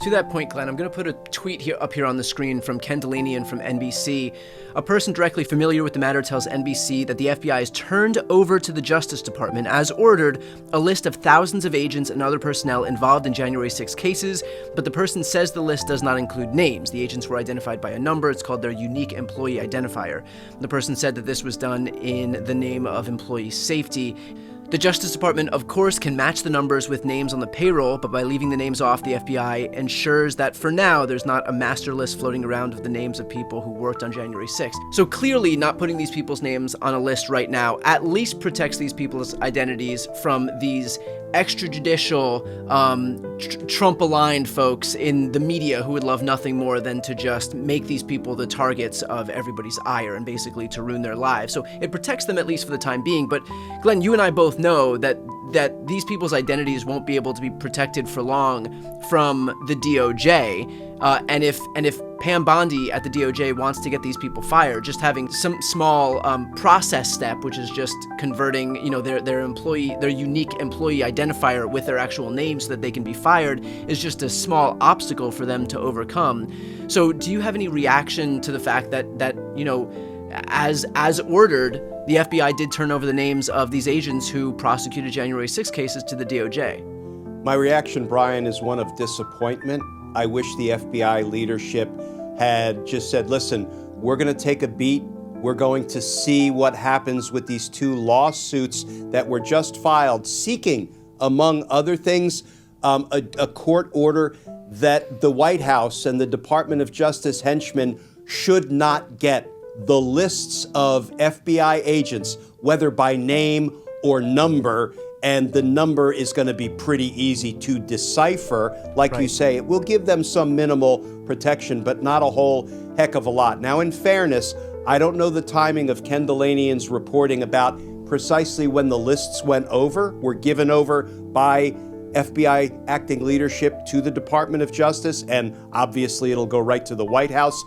To that point, Glenn, I'm going to put a tweet up here on the screen from Ken Delanian from NBC. A person directly familiar with the matter tells NBC that the FBI has turned over to the Justice Department, as ordered, a list of thousands of agents and other personnel involved in January 6 cases, but the person says the list does not include names. The agents were identified by a number. It's called their unique employee identifier. The person said that this was done in the name of employee safety. The Justice Department, of course, can match the numbers with names on the payroll, but by leaving the names off, the FBI ensures that for now, there's not a master list floating around of the names of people who worked on January 6th. So clearly, not putting these people's names on a list right now at least protects these people's identities from these extrajudicial, Trump-aligned folks in the media who would love nothing more than to just make these people the targets of everybody's ire and basically to ruin their lives. So it protects them at least for the time being. But Glenn, you and I both know that these people's identities won't be able to be protected for long from the DOJ. And if Pam Bondi at the DOJ wants to get these people fired, just having some small process step, which is just converting, their unique employee identifier with their actual name so that they can be fired, is just a small obstacle for them to overcome. So, do you have any reaction to the fact that as ordered, the FBI did turn over the names of these agents who prosecuted January 6 cases to the DOJ? My reaction, Brian, is one of disappointment. I wish the FBI leadership had just said, listen, we're going to take a beat. We're going to see what happens with these two lawsuits that were just filed, seeking, among other things, a court order that the White House and the Department of Justice henchmen should not get the lists of FBI agents, whether by name or number. And the number is going to be pretty easy to decipher. Like you say, it will give them some minimal protection, but not a whole heck of a lot. Now, in fairness, I don't know the timing of Ken Delanian's reporting about precisely when the lists were given over by FBI acting leadership to the Department of Justice, and obviously it'll go right to the White House,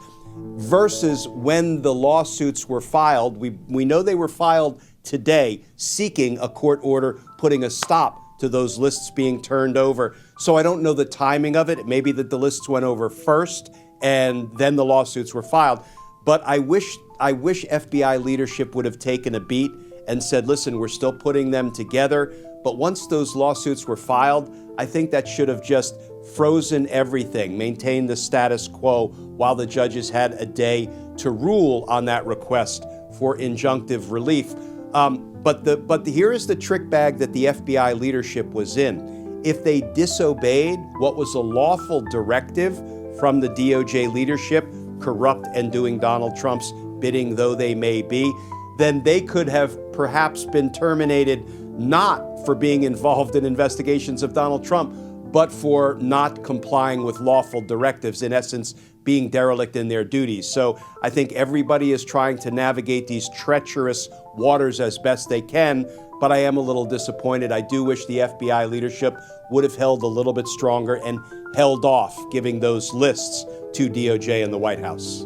versus when the lawsuits were filed. We know they were filed today, seeking a court order putting a stop to those lists being turned over. So I don't know the timing of it. It may be that the lists went over first and then the lawsuits were filed. But I wish FBI leadership would have taken a beat and said, listen, we're still putting them together. But once those lawsuits were filed, I think that should have just frozen everything, maintained the status quo while the judges had a day to rule on that request for injunctive relief. But here is the trick bag that the FBI leadership was in. If they disobeyed what was a lawful directive from the DOJ leadership, corrupt and doing Donald Trump's bidding though they may be, then they could have perhaps been terminated not for being involved in investigations of Donald Trump, but for not complying with lawful directives, in essence, being derelict in their duties. So I think everybody is trying to navigate these treacherous waters as best they can, but I am a little disappointed. I do wish the FBI leadership would have held a little bit stronger and held off giving those lists to DOJ and the White House.